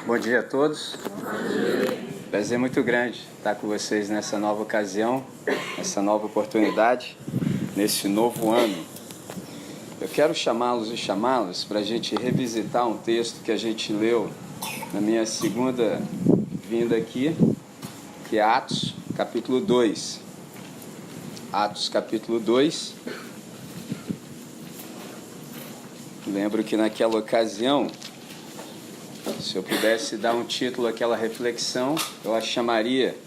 Bom dia a todos. Prazer muito grande estar com vocês nessa nova ocasião, nessa nova oportunidade, nesse novo ano. Eu quero chamá-los e chamá-las para a gente revisitar um texto que a gente leu na minha segunda vinda aqui, que é Atos, capítulo 2. Atos, capítulo 2. Lembro que naquela ocasião, se eu pudesse dar um título àquela reflexão, eu a chamaria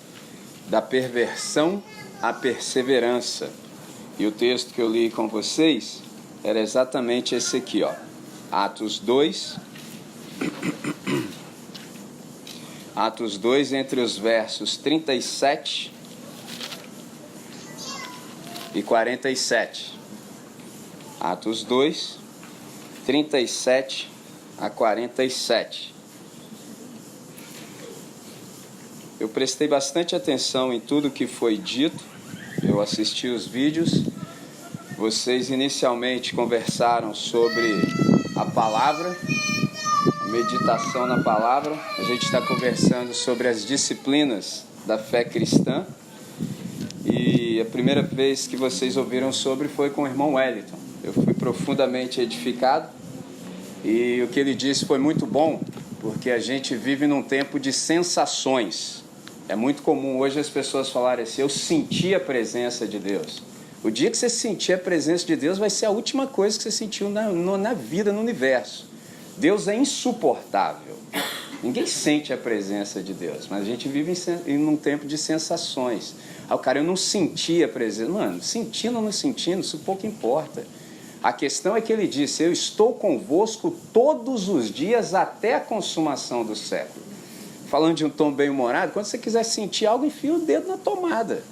Da Perversão à Perseverança. E o texto que eu li com vocês era exatamente esse aqui, ó. Atos 2. Atos 2, entre os versos 37 e 47. Atos 2, 37 a 47. Eu prestei bastante atenção em tudo que foi dito, eu assisti os vídeos. Vocês inicialmente conversaram sobre a palavra, a meditação na palavra. A gente está conversando sobre as disciplinas da fé cristã. E a primeira vez que vocês ouviram sobre foi com o irmão Wellington. Eu fui profundamente edificado. E o que ele disse foi muito bom, porque a gente vive num tempo de sensações. É muito comum hoje as pessoas falarem assim: eu senti a presença de Deus. O dia que você sentir a presença de Deus vai ser a última coisa que você sentiu na vida, no universo. Deus é insuportável. Ninguém sente a presença de Deus, mas a gente vive em um tempo de sensações. O cara, eu não senti a presença. Mano, sentindo ou não sentindo, isso pouco importa. A questão é que ele disse: eu estou convosco todos os dias até a consumação do século. Falando de um tom bem-humorado, quando você quiser sentir algo, enfia o dedo na tomada.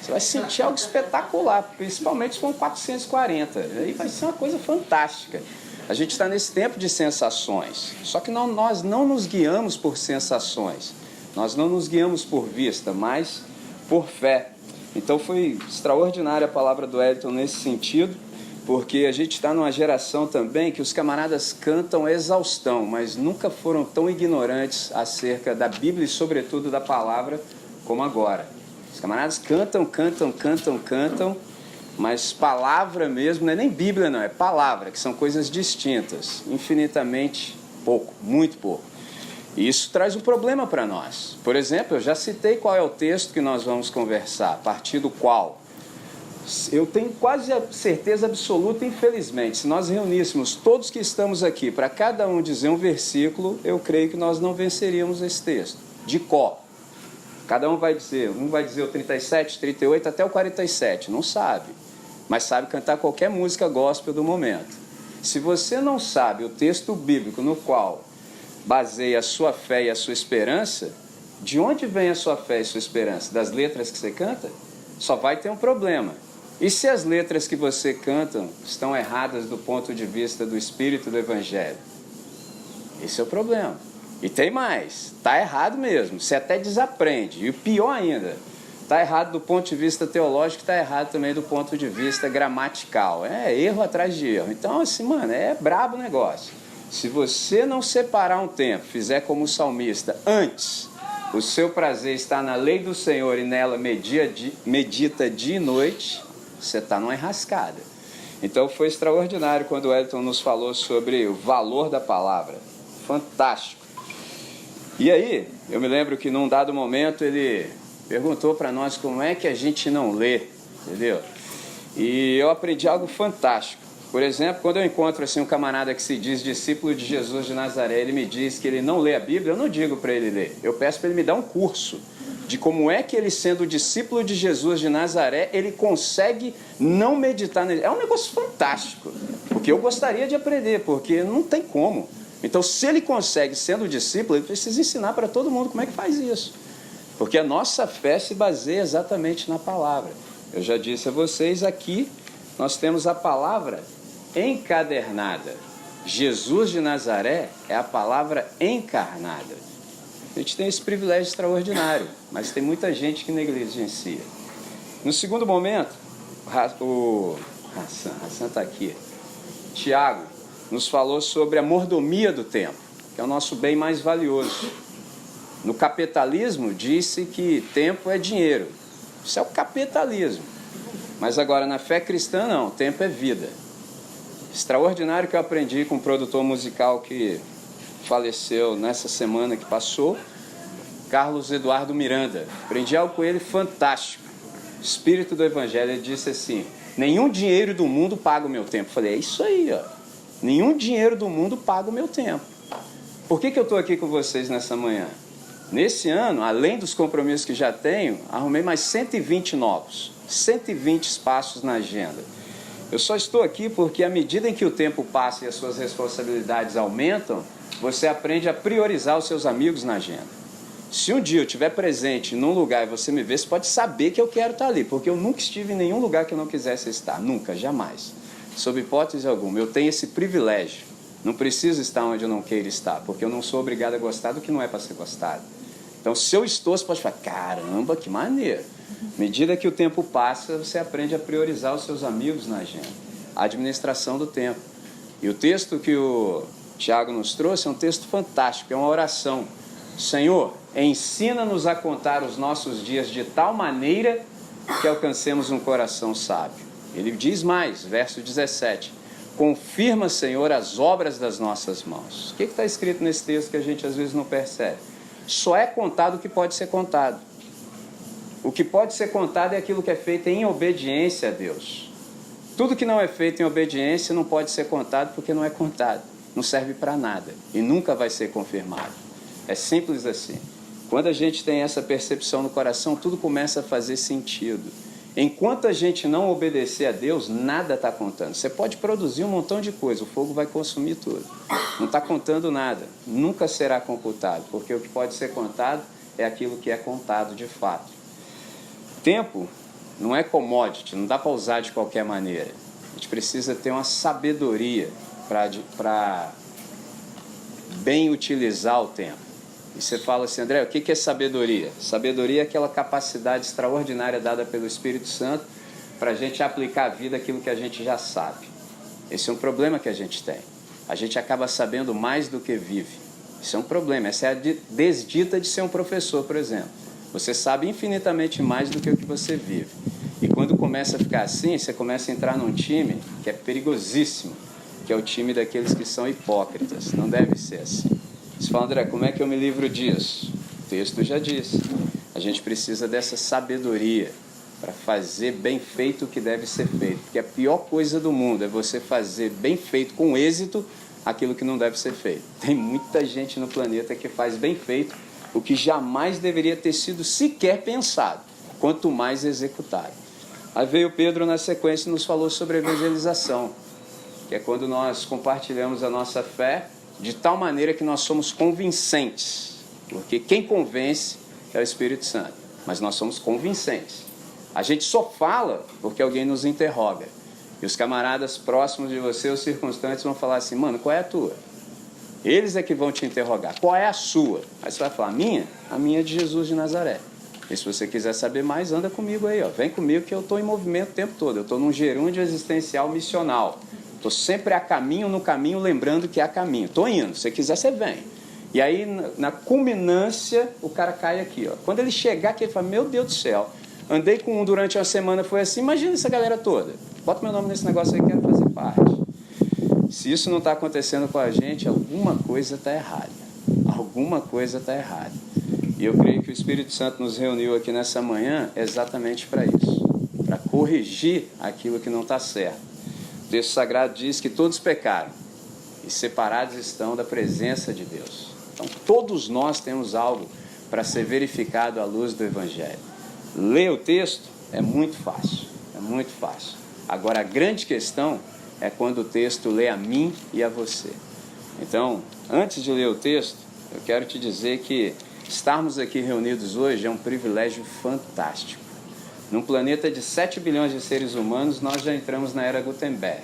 Você vai sentir algo espetacular, principalmente se for um 440. Aí vai ser uma coisa fantástica. A gente está nesse tempo de sensações. Só que nós não nos guiamos por sensações. Nós não nos guiamos por vista, mas por fé. Então foi extraordinária a palavra do Elton nesse sentido, porque a gente está numa geração também que os camaradas cantam exaustão, mas nunca foram tão ignorantes acerca da Bíblia e, sobretudo, da palavra como agora. Os camaradas cantam, mas palavra mesmo, não é nem Bíblia não, é palavra, que são coisas distintas, infinitamente pouco, muito pouco. E isso traz um problema para nós. Por exemplo, eu já citei qual é o texto que nós vamos conversar, a partir do qual eu tenho quase a certeza absoluta, infelizmente, se nós reuníssemos todos que estamos aqui para cada um dizer um versículo, eu creio que nós não venceríamos esse texto, de cor. Cada um vai dizer o 37, 38 até o 47, não sabe, mas sabe cantar qualquer música gospel do momento. Se você não sabe o texto bíblico no qual baseia a sua fé e a sua esperança, de onde vem a sua fé e a sua esperança? Das letras que você canta? Só vai ter um problema. E se as letras que você canta estão erradas do ponto de vista do espírito do evangelho? Esse é o problema. E tem mais, está errado mesmo, você até desaprende. E o pior ainda, está errado do ponto de vista teológico, está errado também do ponto de vista gramatical. É erro atrás de erro. Então, assim, mano, é brabo o negócio. Se você não separar um tempo, fizer como o salmista, antes, o seu prazer está na lei do Senhor e nela medita dia e noite, você está numa enrascada. Então foi extraordinário quando o Elton nos falou sobre o valor da palavra. Fantástico. E aí, eu me lembro que num dado momento ele perguntou para nós como é que a gente não lê, entendeu? E eu aprendi algo fantástico. Por exemplo, quando eu encontro assim, um camarada que se diz discípulo de Jesus de Nazaré, ele me diz que ele não lê a Bíblia, eu não digo para ele ler. Eu peço para ele me dar um curso de como é que ele, sendo discípulo de Jesus de Nazaré, ele consegue não meditar nele. É um negócio fantástico, porque eu gostaria de aprender, porque não tem como. Então, se ele consegue, sendo discípulo, ele precisa ensinar para todo mundo como é que faz isso. Porque a nossa fé se baseia exatamente na palavra. Eu já disse a vocês aqui, nós temos a palavra encadernada. Jesus de Nazaré é a palavra encarnada. A gente tem esse privilégio extraordinário, mas tem muita gente que negligencia. No segundo momento, o Hassan está aqui. Tiago nos falou sobre a mordomia do templo. que é o nosso bem mais valioso. No capitalismo, disse que tempo é dinheiro. Isso é o capitalismo. Mas agora, na fé cristã, não. Tempo é vida. Extraordinário que eu aprendi com um produtor musical que faleceu nessa semana que passou, Carlos Eduardo Miranda. Aprendi algo com ele fantástico. Espírito do Evangelho, ele disse assim: nenhum dinheiro do mundo paga o meu tempo. Eu falei, é isso aí, ó. Nenhum dinheiro do mundo paga o meu tempo. Por que eu estou aqui com vocês nessa manhã? Nesse ano, além dos compromissos que já tenho, arrumei mais 120 novos. 120 espaços na agenda. Eu só estou aqui porque à medida em que o tempo passa e as suas responsabilidades aumentam, você aprende a priorizar os seus amigos na agenda. Se um dia eu estiver presente num lugar e você me ver, você pode saber que eu quero estar ali, porque eu nunca estive em nenhum lugar que eu não quisesse estar, nunca, jamais. Sob hipótese alguma, eu tenho esse privilégio. Não preciso estar onde eu não queira estar, porque eu não sou obrigado a gostar do que não é para ser gostado. Então, se eu estou, você pode falar, caramba, que maneiro. À medida que o tempo passa, você aprende a priorizar os seus amigos na agenda. A administração do tempo. E o texto que o Tiago nos trouxe é um texto fantástico, é uma oração. Senhor, ensina-nos a contar os nossos dias de tal maneira que alcancemos um coração sábio. Ele diz mais, verso 17, confirma, Senhor, as obras das nossas mãos. O que está escrito nesse texto que a gente às vezes não percebe? Só é contado o que pode ser contado. O que pode ser contado é aquilo que é feito em obediência a Deus. Tudo que não é feito em obediência não pode ser contado porque não é contado. Não serve para nada e nunca vai ser confirmado. É simples assim. Quando a gente tem essa percepção no coração, tudo começa a fazer sentido. Enquanto a gente não obedecer a Deus, nada está contando. Você pode produzir um montão de coisa, o fogo vai consumir tudo. Não está contando nada, nunca será computado, porque o que pode ser contado é aquilo que é contado de fato. Tempo não é commodity, não dá para usar de qualquer maneira. A gente precisa ter uma sabedoria para bem utilizar o tempo. E você fala assim, André, o que é sabedoria? Sabedoria é aquela capacidade extraordinária dada pelo Espírito Santo para a gente aplicar à vida aquilo que a gente já sabe. Esse é um problema que a gente tem. A gente acaba sabendo mais do que vive. Isso é um problema. Essa é a desdita de ser um professor, por exemplo. Você sabe infinitamente mais do que o que você vive. E quando começa a ficar assim, você começa a entrar num time que é perigosíssimo, que é o time daqueles que são hipócritas. Não deve ser assim. Você fala, André, como é que eu me livro disso? O texto já diz. A gente precisa dessa sabedoria para fazer bem feito o que deve ser feito. Porque a pior coisa do mundo é você fazer bem feito, com êxito, aquilo que não deve ser feito. Tem muita gente no planeta que faz bem feito o que jamais deveria ter sido sequer pensado, quanto mais executado. Aí veio Pedro na sequência e nos falou sobre evangelização, que é quando nós compartilhamos a nossa fé de tal maneira que nós somos convincentes, porque quem convence é o Espírito Santo, mas nós somos convincentes. A gente só fala porque alguém nos interroga, e os camaradas próximos de você, os circunstantes, vão falar assim, mano, qual é a tua? Eles é que vão te interrogar, qual é a sua? Aí você vai falar, a minha? A minha é de Jesus de Nazaré. E se você quiser saber mais, anda comigo aí, ó. Vem comigo que eu estou em movimento o tempo todo, eu estou num gerúndio existencial missional. Estou sempre a caminho, no caminho, lembrando que há caminho. Estou indo, se você quiser, você vem. E aí, na culminância, o cara cai aqui, ó. Quando ele chegar aqui, ele fala, meu Deus do céu, andei com um durante uma semana, foi assim, imagina essa galera toda. Bota meu nome nesse negócio aí, quero fazer parte. Se isso não está acontecendo com a gente, alguma coisa está errada. Alguma coisa está errada. E eu creio que o Espírito Santo nos reuniu aqui nessa manhã exatamente para isso. Para corrigir aquilo que não está certo. O texto sagrado diz que todos pecaram e separados estão da presença de Deus. Então, todos nós temos algo para ser verificado à luz do Evangelho. Ler o texto é muito fácil, é muito fácil. Agora, a grande questão é quando o texto lê a mim e a você. Então, antes de ler o texto, eu quero te dizer que estarmos aqui reunidos hoje é um privilégio fantástico. Num planeta de 7 bilhões de seres humanos, nós já entramos na era Gutenberg.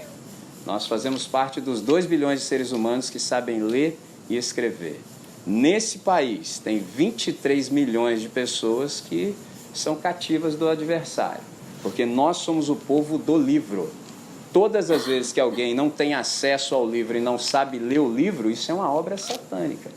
Nós fazemos parte dos 2 bilhões de seres humanos que sabem ler e escrever. Nesse país, tem 23 milhões de pessoas que são cativas do adversário, porque nós somos o povo do livro. Todas as vezes que alguém não tem acesso ao livro e não sabe ler o livro, isso é uma obra satânica.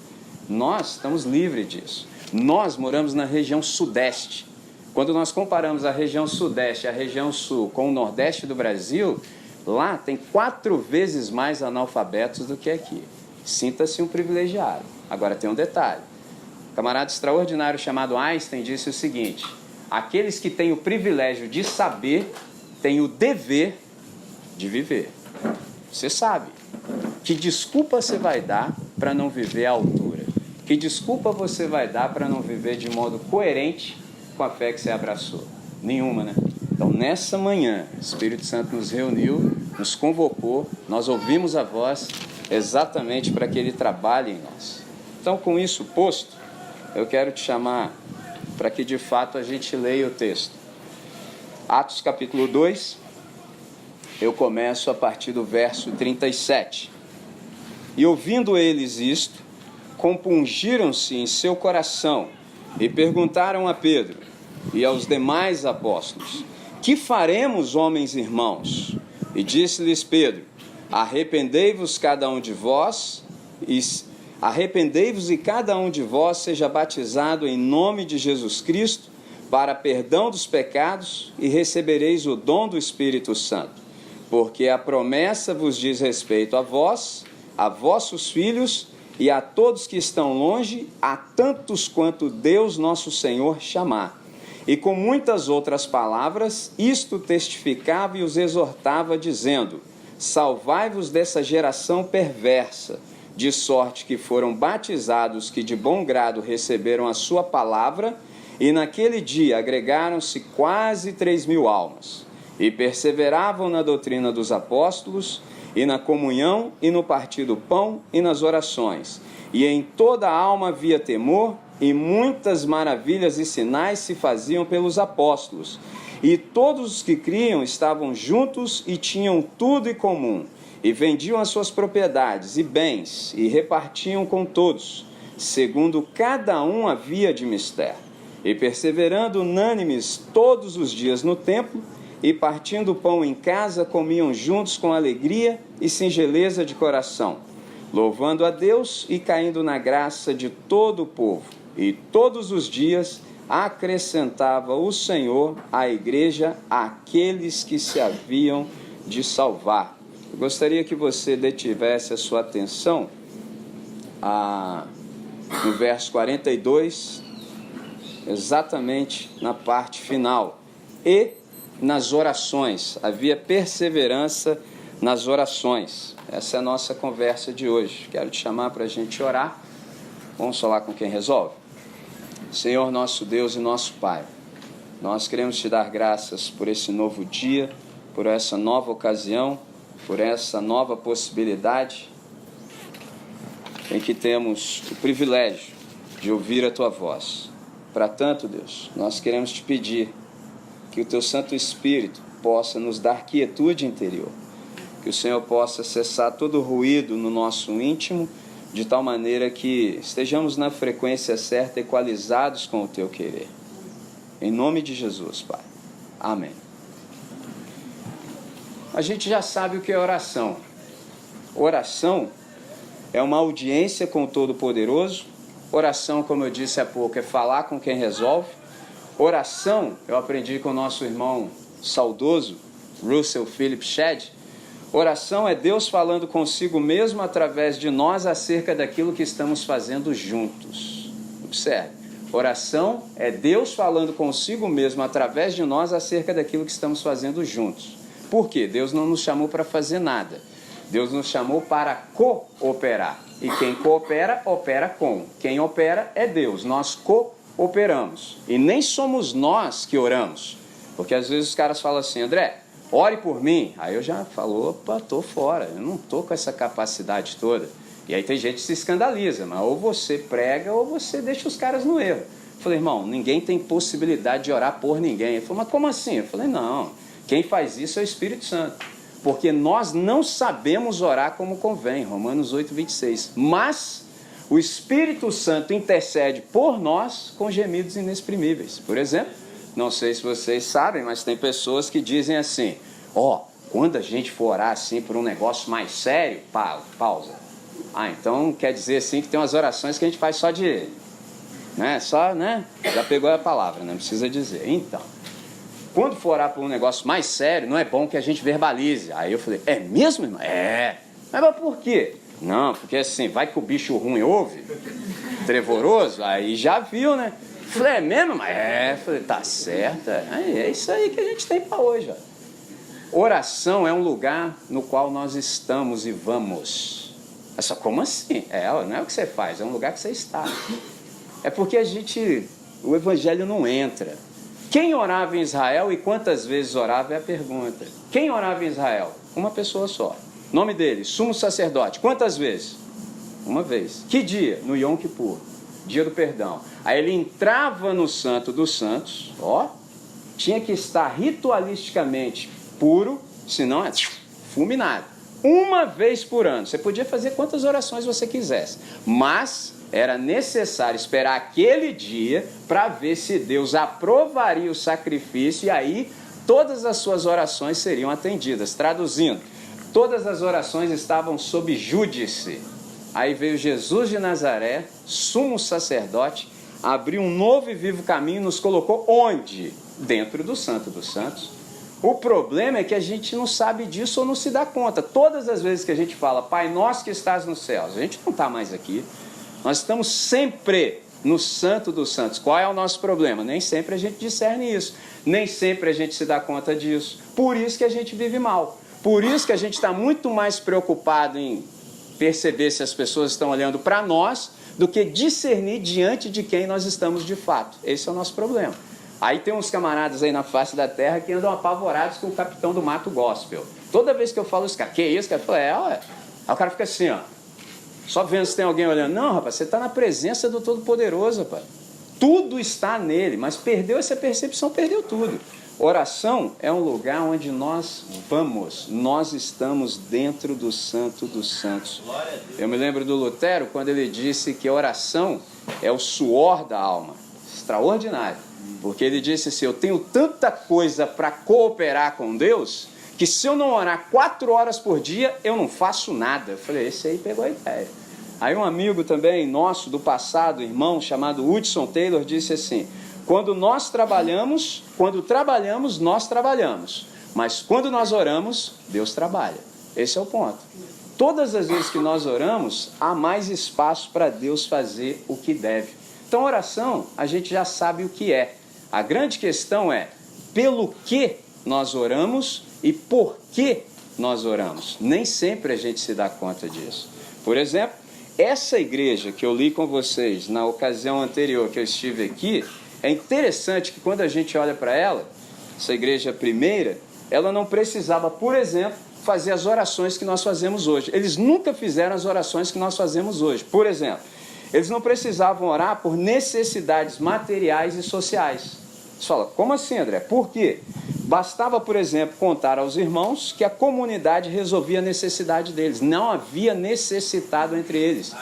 Nós estamos livres disso. Nós moramos na região sudeste. Quando nós comparamos a região sudeste e a região sul com o nordeste do Brasil, lá tem 4 vezes mais analfabetos do que aqui. Sinta-se um privilegiado. Agora tem um detalhe. Um camarada extraordinário chamado Einstein disse o seguinte: aqueles que têm o privilégio de saber têm o dever de viver. Você sabe. Que desculpa você vai dar para não viver à altura? Que desculpa você vai dar para não viver de modo coerente com a fé que você abraçou? Nenhuma, né? Então, nessa manhã, o Espírito Santo nos reuniu, nos convocou, nós ouvimos a voz exatamente para que Ele trabalhe em nós. Então, com isso posto, eu quero te chamar para que de fato a gente leia o texto. Atos capítulo 2, eu começo a partir do verso 37. E ouvindo eles isto, compungiram-se em seu coração e perguntaram a Pedro e aos demais apóstolos: que faremos, homens e irmãos? E disse-lhes Pedro: arrependei-vos cada um de vós arrependei-vos e cada um de vós seja batizado em nome de Jesus Cristo para perdão dos pecados e recebereis o dom do Espírito Santo, porque a promessa vos diz respeito a vós, a vossos filhos e a todos que estão longe, a tantos quanto Deus nosso Senhor chamar. E com muitas outras palavras, isto testificava e os exortava, dizendo: salvai-vos dessa geração perversa, de sorte que foram batizados que de bom grado receberam a sua palavra, e naquele dia agregaram-se quase 3.000 almas, e perseveravam na doutrina dos apóstolos, e na comunhão, e no partir do pão, e nas orações. E em toda a alma havia temor, e muitas maravilhas e sinais se faziam pelos apóstolos. E todos os que criam estavam juntos e tinham tudo em comum, e vendiam as suas propriedades e bens, e repartiam com todos, segundo cada um havia de mister. E perseverando unânimes todos os dias no templo, e partindo o pão em casa, comiam juntos com alegria e singeleza de coração, louvando a Deus e caindo na graça de todo o povo. E todos os dias acrescentava o Senhor à igreja aqueles que se haviam de salvar. Eu gostaria que você detivesse a sua atenção no verso 42, exatamente na parte final. E nas orações, havia perseverança nas orações. Essa é a nossa conversa de hoje. Quero te chamar para a gente orar. Vamos falar com quem resolve? Senhor, nosso Deus e nosso Pai, nós queremos te dar graças por esse novo dia, por essa nova ocasião, por essa nova possibilidade em que temos o privilégio de ouvir a Tua voz. Para tanto, Deus, nós queremos te pedir que o Teu Santo Espírito possa nos dar quietude interior, que o Senhor possa cessar todo ruído no nosso íntimo, de tal maneira que estejamos na frequência certa, equalizados com o Teu querer. Em nome de Jesus, Pai. Amém. A gente já sabe o que é oração. Oração é uma audiência com o Todo-Poderoso. Oração, como eu disse há pouco, é falar com quem resolve. Oração, eu aprendi com o nosso irmão saudoso, Russell Philip Shedd. Oração é Deus falando consigo mesmo através de nós acerca daquilo que estamos fazendo juntos. Observe, oração é Deus falando consigo mesmo através de nós acerca daquilo que estamos fazendo juntos. Por quê? Deus não nos chamou para fazer nada. Deus nos chamou para cooperar. E quem coopera, opera com. Quem opera é Deus. Nós cooperamos. E nem somos nós que oramos. Porque às vezes os caras falam assim: André, ore por mim. Aí eu já falo: opa, estou fora. Eu não estou com essa capacidade toda. E aí tem gente que se escandaliza. Mas ou você prega ou você deixa os caras no erro. Eu falei: irmão, ninguém tem possibilidade de orar por ninguém. Ele falou: mas como assim? Eu falei: não. Quem faz isso é o Espírito Santo. Porque nós não sabemos orar como convém. Romanos 8, 26. Mas o Espírito Santo intercede por nós com gemidos inexprimíveis. Por exemplo, não sei se vocês sabem, mas tem pessoas que dizem assim: quando a gente for orar assim por um negócio mais sério, pausa. Então quer dizer assim que tem umas orações que a gente faz só de... Já pegou a palavra, não precisa dizer. Então, quando for orar por um negócio mais sério, não é bom que a gente verbalize. Aí eu falei, é mesmo, irmão? É. Mas por quê? Não, porque assim, vai que o bicho ruim ouve, trevoroso, aí já viu, né? Falei, é mesmo? Falei, tá certo. É isso aí que a gente tem para hoje. Ó. Oração é um lugar no qual nós estamos e vamos. É só, como assim? Não é o que você faz, é um lugar que você está. É porque o evangelho não entra. Quem orava em Israel e quantas vezes orava é a pergunta. Quem orava em Israel? Uma pessoa só. Nome dele, sumo sacerdote. Quantas vezes? Uma vez. Que dia? No Yom Kippur, dia do perdão. Aí ele entrava no Santo dos Santos, tinha que estar ritualisticamente puro, senão é fulminado. Uma vez por ano. Você podia fazer quantas orações você quisesse, mas era necessário esperar aquele dia para ver se Deus aprovaria o sacrifício e aí todas as suas orações seriam atendidas. Traduzindo, todas as orações estavam sob júdice. Aí veio Jesus de Nazaré, sumo sacerdote, abriu um novo e vivo caminho e nos colocou onde? Dentro do Santo dos Santos. O problema é que a gente não sabe disso ou não se dá conta. Todas as vezes que a gente fala, Pai nosso que estás nos céus, a gente não está mais aqui. Nós estamos sempre no Santo dos Santos. Qual é o nosso problema? Nem sempre a gente discerne isso. Nem sempre a gente se dá conta disso. Por isso que a gente vive mal. Por isso que a gente está muito mais preocupado em perceber se as pessoas estão olhando para nós do que discernir diante de quem nós estamos de fato. Esse é o nosso problema. Aí tem uns camaradas aí na face da terra que andam apavorados com o capitão do mato gospel. Toda vez que eu falo isso, cara, que isso? Cara, Aí o cara fica assim, só vendo se tem alguém olhando. Não, rapaz, você está na presença do Todo-Poderoso, rapaz. Tudo está nele, mas perdeu essa percepção, perdeu tudo. Oração é um lugar onde nós vamos, nós estamos dentro do Santo dos Santos. Eu me lembro do Lutero, quando ele disse que a oração é o suor da alma. Extraordinário. Porque ele disse assim, eu tenho tanta coisa para cooperar com Deus, que se eu não orar 4 horas por dia, eu não faço nada. Eu falei, esse aí pegou a ideia. Aí um amigo também nosso do passado, irmão, chamado Hudson Taylor, disse assim, quando trabalhamos, nós trabalhamos. Mas quando nós oramos, Deus trabalha. Esse é o ponto. Todas as vezes que nós oramos, há mais espaço para Deus fazer o que deve. Então, oração, a gente já sabe o que é. A grande questão é, pelo que nós oramos e por que nós oramos. Nem sempre a gente se dá conta disso. Por exemplo, essa igreja que eu li com vocês na ocasião anterior que eu estive aqui, é interessante que quando a gente olha para ela, essa igreja primeira, ela não precisava, por exemplo, fazer as orações que nós fazemos hoje. Eles nunca fizeram as orações que nós fazemos hoje. Por exemplo, eles não precisavam orar por necessidades materiais e sociais. Você fala, como assim, André? Por quê? Bastava, por exemplo, contar aos irmãos que a comunidade resolvia a necessidade deles. Não havia necessitado entre eles.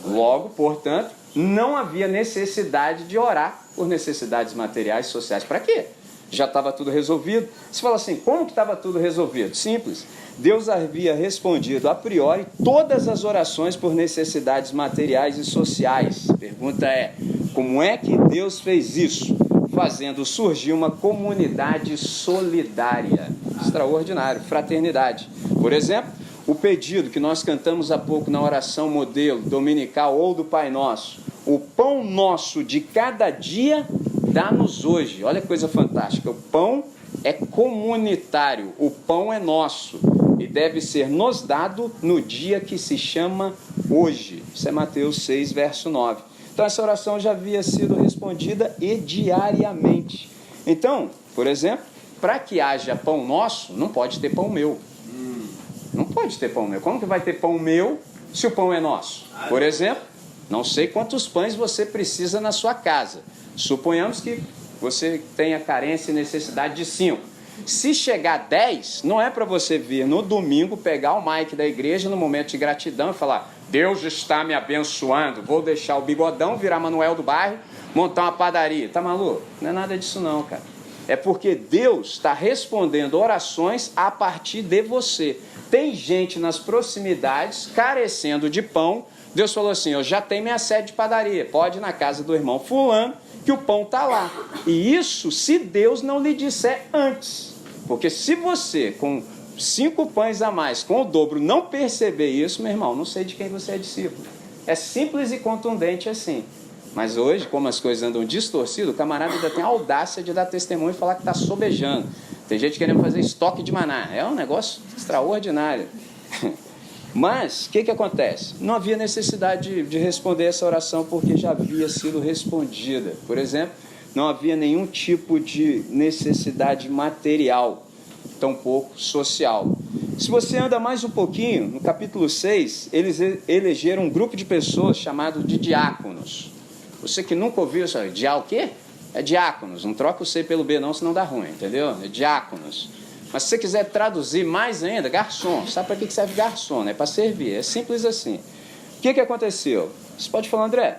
Logo, portanto, não havia necessidade de orar por necessidades materiais e sociais. Para quê? Já estava tudo resolvido. Você fala assim, como que estava tudo resolvido? Simples. Deus havia respondido a priori todas as orações por necessidades materiais e sociais. A pergunta é, como é que Deus fez isso? Fazendo surgir uma comunidade solidária. Extraordinário. Fraternidade. Por exemplo, o pedido que nós cantamos há pouco na oração modelo dominical ou do Pai Nosso. O pão nosso de cada dia dá-nos hoje. Olha que coisa fantástica. O pão é comunitário. O pão é nosso. E deve ser nos dado no dia que se chama hoje. Isso é Mateus 6, verso 9. Então essa oração já havia sido respondida e diariamente. Então, por exemplo, para que haja pão nosso, não pode ter pão meu. Não pode ter pão meu. Como que vai ter pão meu se o pão é nosso? Por exemplo, não sei quantos pães você precisa na sua casa. Suponhamos que você tenha carência e necessidade de 5. Se chegar a 10, não é para você vir no domingo, pegar o mic da igreja no momento de gratidão e falar, Deus está me abençoando, vou deixar o bigodão, virar Manuel do bairro, montar uma padaria. Tá maluco? Não é nada disso não, cara. É porque Deus está respondendo orações a partir de você. Tem gente nas proximidades carecendo de pão. Deus falou assim, eu já tenho minha sede de padaria, pode ir na casa do irmão fulano, que o pão está lá. E isso se Deus não lhe disser antes. Porque se você, com 5 pães a mais, com o dobro, não perceber isso, meu irmão, não sei de quem você é discípulo. É simples e contundente assim. Mas hoje, como as coisas andam distorcidas, o camarada ainda tem a audácia de dar testemunho e falar que está sobejando. Tem gente querendo fazer estoque de maná. É um negócio extraordinário. Mas, o que acontece? Não havia necessidade de responder essa oração porque já havia sido respondida. Por exemplo, não havia nenhum tipo de necessidade material, tampouco social. Se você anda mais um pouquinho, no capítulo 6, eles elegeram um grupo de pessoas chamado de diáconos. Você que nunca ouviu isso, o quê? É diáconos, não troca o C pelo B não, senão dá ruim, entendeu? É diáconos. Mas se você quiser traduzir mais ainda, garçom. Sabe para que serve garçom? É para servir, é simples assim. O que aconteceu? Você pode falar, André,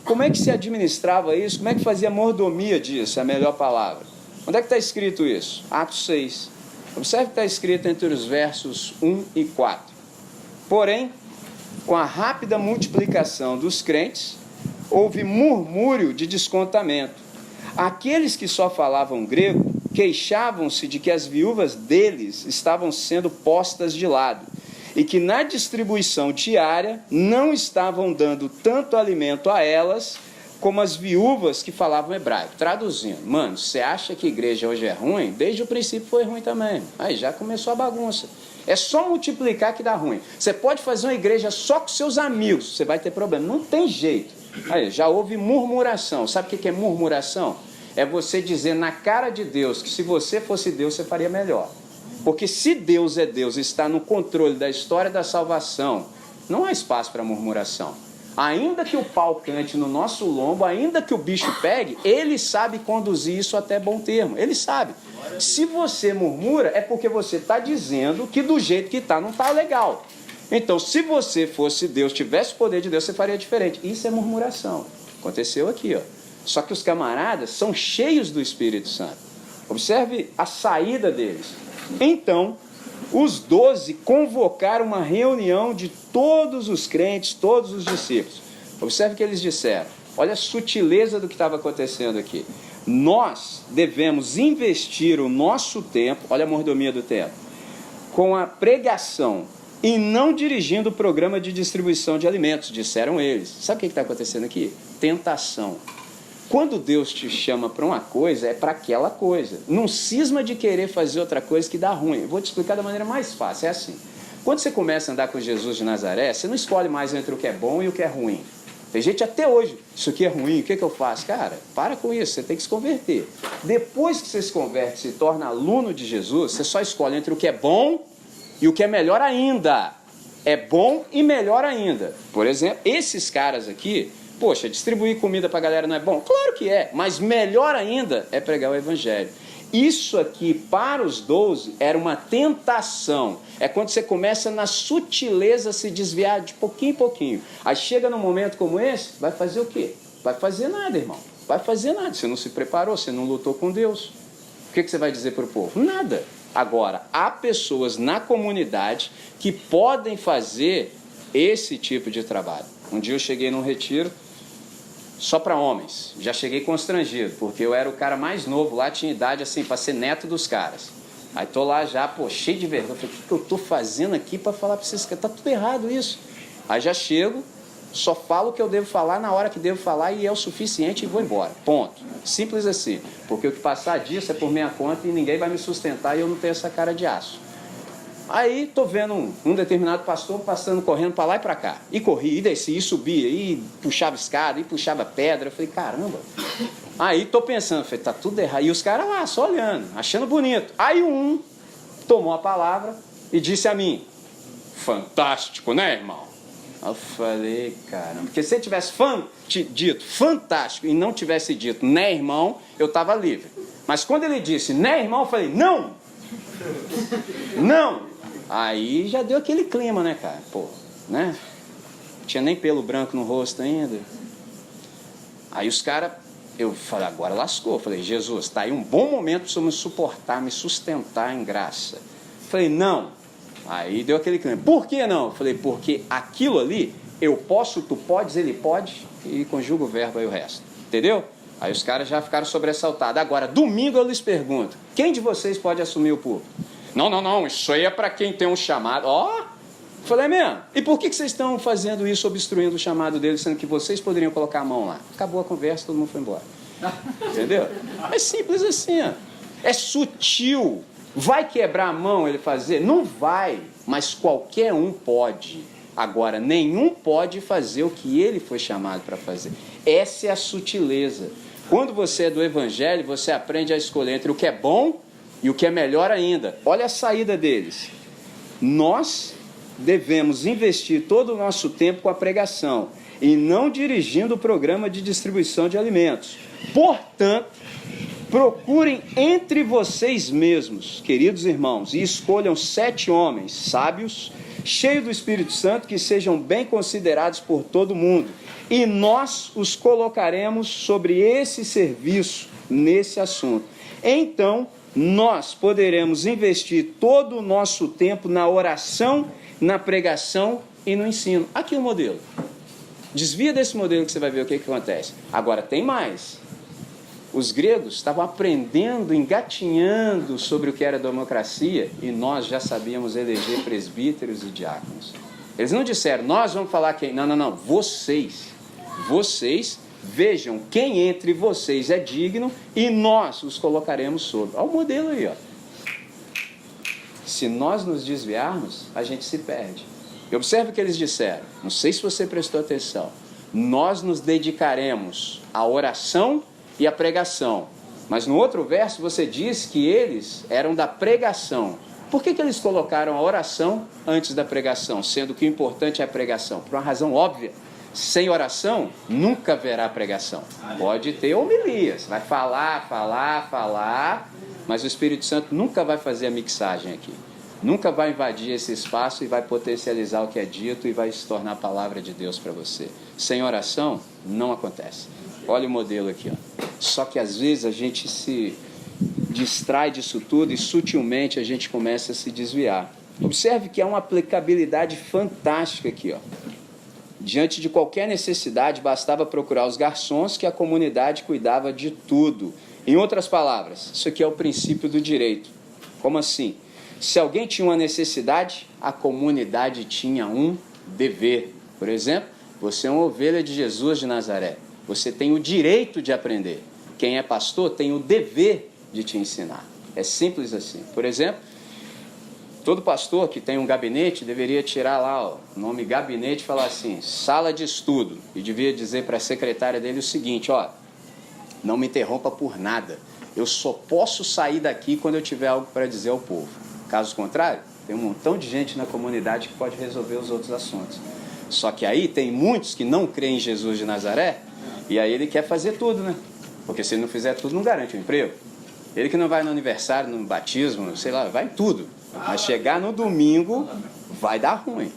como é que se administrava isso? Como é que fazia mordomia disso? É a melhor palavra. Onde é que está escrito isso? Atos 6. Observe que está escrito entre os versos 1 e 4. Porém, com a rápida multiplicação dos crentes, houve murmúrio de descontamento. Aqueles que só falavam grego queixavam-se de que as viúvas deles estavam sendo postas de lado e que na distribuição diária não estavam dando tanto alimento a elas como as viúvas que falavam hebraico. Traduzindo, mano, você acha que a igreja hoje é ruim? Desde o princípio foi ruim também. Aí já começou a bagunça. É só multiplicar que dá ruim. Você pode fazer uma igreja só com seus amigos, você vai ter problema. Não tem jeito. Aí já houve murmuração. Sabe o que é murmuração? É você dizer na cara de Deus que se você fosse Deus, você faria melhor. Porque se Deus é Deus e está no controle da história da salvação, não há espaço para murmuração. Ainda que o pau cante no nosso lombo, ainda que o bicho pegue, ele sabe conduzir isso até bom termo. Ele sabe. Se você murmura, é porque você está dizendo que do jeito que está, não está legal. Então, se você fosse Deus, tivesse o poder de Deus, você faria diferente. Isso é murmuração. Aconteceu aqui, ó. Só que os camaradas são cheios do Espírito Santo. Observe a saída deles. Então, os 12 convocaram uma reunião de todos os crentes, todos os discípulos. Observe o que eles disseram. Olha a sutileza do que estava acontecendo aqui. Nós devemos investir o nosso tempo, olha a mordomia do tempo, com a pregação e não dirigindo o programa de distribuição de alimentos, disseram eles. Sabe o que está acontecendo aqui? Tentação. Quando Deus te chama para uma coisa, é para aquela coisa. Não cisma de querer fazer outra coisa que dá ruim. Eu vou te explicar da maneira mais fácil. É assim. Quando você começa a andar com Jesus de Nazaré, você não escolhe mais entre o que é bom e o que é ruim. Tem gente até hoje, isso aqui é ruim, o que eu faço? Cara, para com isso, você tem que se converter. Depois que você se converte, se torna aluno de Jesus, você só escolhe entre o que é bom e o que é melhor ainda. É bom e melhor ainda. Por exemplo, esses caras aqui, poxa, distribuir comida para a galera não é bom? Claro que é, mas melhor ainda é pregar o evangelho. Isso aqui, para os 12, era uma tentação. É quando você começa na sutileza a se desviar de pouquinho em pouquinho. Aí chega num momento como esse, vai fazer o quê? Vai fazer nada, irmão. Vai fazer nada. Você não se preparou, você não lutou com Deus. O que você vai dizer para o povo? Nada. Agora, há pessoas na comunidade que podem fazer esse tipo de trabalho. Um dia eu cheguei num retiro só para homens. Já cheguei constrangido, porque eu era o cara mais novo lá, tinha idade assim para ser neto dos caras. Aí tô lá já, pô, cheio de vergonha. Falei, o que eu tô fazendo aqui para falar para esses caras? Tá tudo errado isso. Aí já chego, só falo o que eu devo falar na hora que devo falar e é o suficiente e vou embora. Ponto. Simples assim. Porque o que passar disso é por minha conta e ninguém vai me sustentar e eu não tenho essa cara de aço. Aí tô vendo um determinado pastor passando, correndo para lá e para cá. E corria, e descia, e subia, e puxava escada, e puxava pedra. Eu falei, caramba. Aí tô pensando, falei, tá tudo errado. E os caras lá, só olhando, achando bonito. Aí um tomou a palavra e disse a mim, fantástico, né, irmão? Aí eu falei, caramba, porque se ele tivesse dito fantástico e não tivesse dito, né, irmão, eu tava livre. Mas quando ele disse, né, irmão, eu falei, não! Não! Aí já deu aquele clima, né, cara? Pô, né? Não tinha nem pelo branco no rosto ainda. Aí os caras eu falei, agora lascou. Eu falei, Jesus, está aí um bom momento para o Senhor me suportar, me sustentar em graça. Eu falei, não. Aí deu aquele clima. Por que não? Eu falei, porque aquilo ali, eu posso, tu podes, ele pode, e conjuga o verbo aí o resto. Entendeu? Aí os caras já ficaram sobressaltados. Agora, domingo eu lhes pergunto, quem de vocês pode assumir o púlpito? Não, isso aí é para quem tem um chamado. Ó, falei mesmo. E por que vocês estão fazendo isso, obstruindo o chamado dele, sendo que vocês poderiam colocar a mão lá? Acabou a conversa, todo mundo foi embora. Entendeu? É simples assim, ó. É sutil. Vai quebrar a mão ele fazer? Não vai, mas qualquer um pode. Agora, nenhum pode fazer o que ele foi chamado para fazer. Essa é a sutileza. Quando você é do Evangelho, você aprende a escolher entre o que é bom e o que é melhor ainda. Olha a saída deles. Nós devemos investir todo o nosso tempo com a pregação e não dirigindo o programa de distribuição de alimentos. Portanto, procurem entre vocês mesmos, queridos irmãos, e escolham 7 homens sábios, cheios do Espírito Santo, que sejam bem considerados por todo mundo. E nós os colocaremos sobre esse serviço, nesse assunto. Então, nós poderemos investir todo o nosso tempo na oração, na pregação e no ensino. Aqui o modelo. Desvia desse modelo que você vai ver o que acontece. Agora, tem mais. Os gregos estavam aprendendo, engatinhando sobre o que era democracia, e nós já sabíamos eleger presbíteros e diáconos. Eles não disseram, nós vamos falar quem. Não. Vocês vejam quem entre vocês é digno e nós os colocaremos sobre. Olha o modelo aí, ó. Se nós nos desviarmos, a gente se perde. E observe o que eles disseram. Não sei se você prestou atenção. Nós nos dedicaremos à oração e à pregação. Mas no outro verso você diz que eles eram da pregação. Por que eles colocaram a oração antes da pregação, sendo que o importante é a pregação? Por uma razão óbvia. Sem oração, nunca haverá pregação. Pode ter homilias, vai falar, mas o Espírito Santo nunca vai fazer a mixagem aqui. Nunca vai invadir esse espaço e vai potencializar o que é dito e vai se tornar a palavra de Deus para você. Sem oração, não acontece. Olha o modelo aqui, ó. Só que às vezes a gente se distrai disso tudo e sutilmente a gente começa a se desviar. Observe que há uma aplicabilidade fantástica aqui, ó. Diante de qualquer necessidade, bastava procurar os garçons que a comunidade cuidava de tudo. Em outras palavras, isso aqui é o princípio do direito. Como assim? Se alguém tinha uma necessidade, a comunidade tinha um dever. Por exemplo, você é uma ovelha de Jesus de Nazaré. Você tem o direito de aprender. Quem é pastor tem o dever de te ensinar. É simples assim. Por exemplo, todo pastor que tem um gabinete deveria tirar lá o nome gabinete e falar assim, sala de estudo. E devia dizer para a secretária dele o seguinte, ó, não me interrompa por nada. Eu só posso sair daqui quando eu tiver algo para dizer ao povo. Caso contrário, tem um montão de gente na comunidade que pode resolver os outros assuntos. Só que aí tem muitos que não creem em Jesus de Nazaré, e aí ele quer fazer tudo, né? Porque se ele não fizer tudo, não garante o emprego. Ele que não vai no aniversário, no batismo, sei lá, vai em tudo. Mas chegar no domingo, vai dar ruim.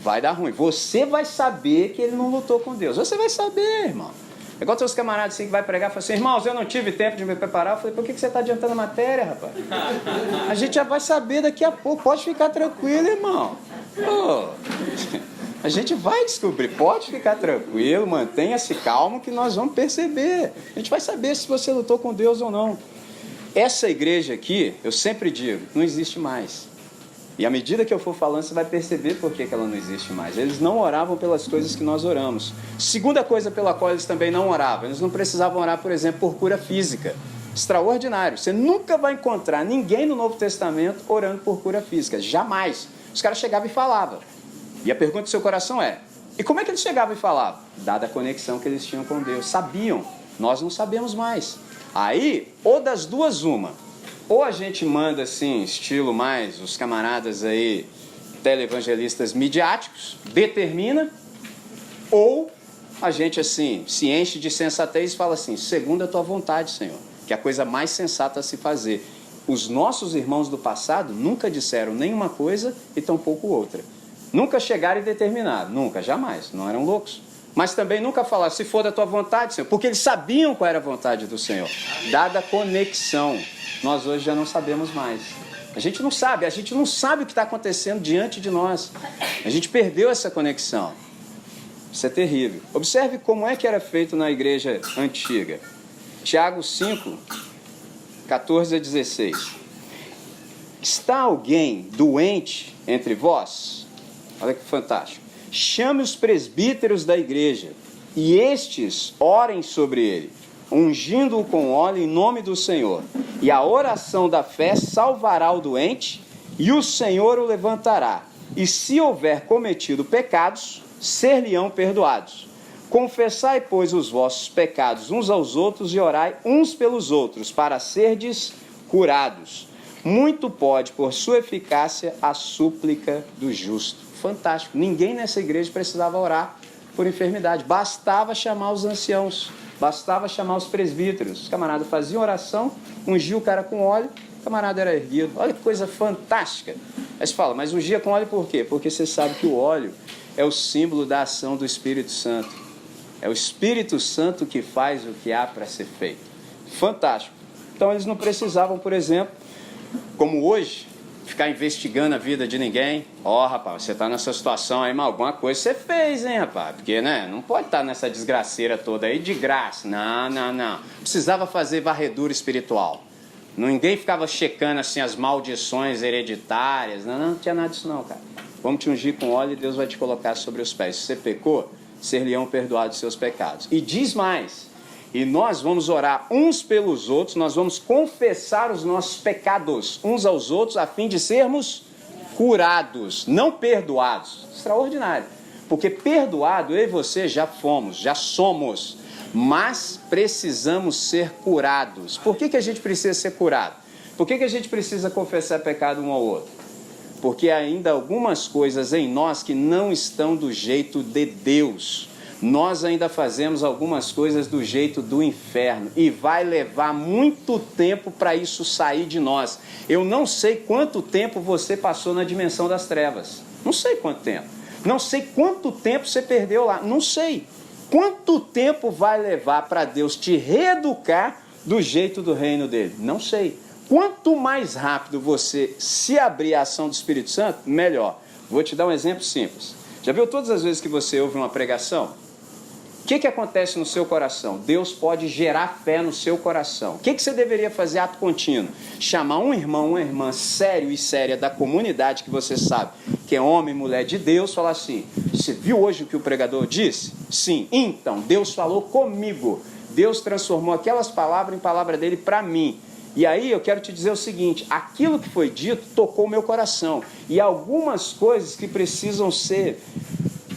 Vai dar ruim. Você vai saber que ele não lutou com Deus. Você vai saber, irmão. É igual seus camaradas assim que vai pregar e falam assim, irmãos, eu não tive tempo de me preparar. Eu falei, por que você está adiantando a matéria, rapaz? A gente já vai saber daqui a pouco. Pode ficar tranquilo, irmão. Pô, a gente vai descobrir. Pode ficar tranquilo, mantenha-se calmo que nós vamos perceber. A gente vai saber se você lutou com Deus ou não. Essa igreja aqui, eu sempre digo, não existe mais. E à medida que eu for falando, você vai perceber por que ela não existe mais. Eles não oravam pelas coisas que nós oramos. Segunda coisa pela qual eles também não oravam, eles não precisavam orar, por exemplo, por cura física. Extraordinário. Você nunca vai encontrar ninguém no Novo Testamento orando por cura física. Jamais. Os caras chegavam e falavam. E a pergunta do seu coração é, e como é que eles chegavam e falavam? Dada a conexão que eles tinham com Deus. Sabiam. Nós não sabemos mais. Aí, ou das duas uma. Ou a gente manda assim, estilo mais, os camaradas aí, televangelistas midiáticos, determina, ou a gente assim, se enche de sensatez e fala assim, segundo a tua vontade, Senhor, que é a coisa mais sensata a se fazer. Os nossos irmãos do passado nunca disseram nenhuma coisa e tampouco outra. Nunca chegaram e determinaram, nunca, jamais, não eram loucos. Mas também nunca falaram, se for da tua vontade, Senhor, porque eles sabiam qual era a vontade do Senhor. Dada a conexão, nós hoje já não sabemos mais. A gente não sabe o que está acontecendo diante de nós. A gente perdeu essa conexão. Isso é terrível. Observe como é que era feito na igreja antiga. Tiago 5, 14 a 16. Está alguém doente entre vós? Olha que fantástico. Chame os presbíteros da igreja, e estes orem sobre ele, ungindo-o com óleo em nome do Senhor. E a oração da fé salvará o doente, e o Senhor o levantará. E se houver cometido pecados, ser-lhe-ão perdoados. Confessai, pois, os vossos pecados uns aos outros e orai uns pelos outros, para serdes curados. Muito pode, por sua eficácia, a súplica do justo. Fantástico. Ninguém nessa igreja precisava orar por enfermidade. Bastava chamar os anciãos, bastava chamar os presbíteros. Os camaradas faziam oração, ungiam o cara com óleo, o camarada era erguido. Olha que coisa fantástica. Aí você fala, mas ungia com óleo por quê? Porque você sabe que o óleo é o símbolo da ação do Espírito Santo. É o Espírito Santo que faz o que há para ser feito. Fantástico. Então eles não precisavam, por exemplo, como hoje, ficar investigando a vida de ninguém. Rapaz, você está nessa situação aí, mas alguma coisa você fez, hein, rapaz? Porque, né, não pode estar nessa desgraceira toda aí de graça. Não. Precisava fazer varredura espiritual. Ninguém ficava checando, assim, as maldições hereditárias. Não tinha nada disso não, cara. Vamos te ungir com óleo e Deus vai te colocar sobre os pés. Se você pecou, ser-lhe-ão perdoados os seus pecados. E diz mais, e nós vamos orar uns pelos outros, nós vamos confessar os nossos pecados uns aos outros, a fim de sermos curados, não perdoados. Extraordinário. Porque perdoado, eu e você já fomos, já somos, mas precisamos ser curados. Por que a gente precisa ser curado? Por que a gente precisa confessar pecado um ao outro? Porque há ainda algumas coisas em nós que não estão do jeito de Deus. Nós ainda fazemos algumas coisas do jeito do inferno e vai levar muito tempo para isso sair de nós. Eu não sei quanto tempo você passou na dimensão das trevas. Não sei quanto tempo. Não sei quanto tempo você perdeu lá. Não sei. Quanto tempo vai levar para Deus te reeducar do jeito do reino dele? Não sei. Quanto mais rápido você se abrir à ação do Espírito Santo, melhor. Vou te dar um exemplo simples. Já viu todas as vezes que você ouve uma pregação? O que acontece no seu coração? Deus pode gerar fé no seu coração. O que você deveria fazer ato contínuo? Chamar um irmão, uma irmã sério e séria da comunidade que você sabe que é homem e mulher de Deus, falar assim, você viu hoje o que o pregador disse? Sim. Então, Deus falou comigo. Deus transformou aquelas palavras em palavra dele para mim. E aí eu quero te dizer o seguinte, aquilo que foi dito tocou o meu coração. E algumas coisas que precisam ser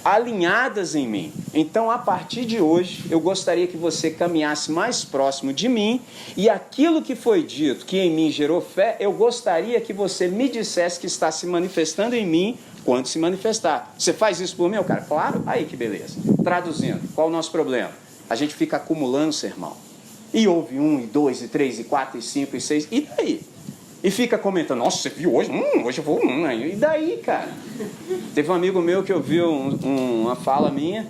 alinhadas em mim. Então, a partir de hoje, eu gostaria que você caminhasse mais próximo de mim e aquilo que foi dito, que em mim gerou fé, eu gostaria que você me dissesse que está se manifestando em mim quando se manifestar. Você faz isso por mim, cara? Claro. Aí que beleza. Traduzindo, qual o nosso problema? A gente fica acumulando sermão. E ouve 1, e 2, e 3, e 4, e 5, e 6, e daí? E fica comentando, nossa, você viu hoje? Hoje eu vou, e daí, cara? Teve um amigo meu que ouviu uma fala minha,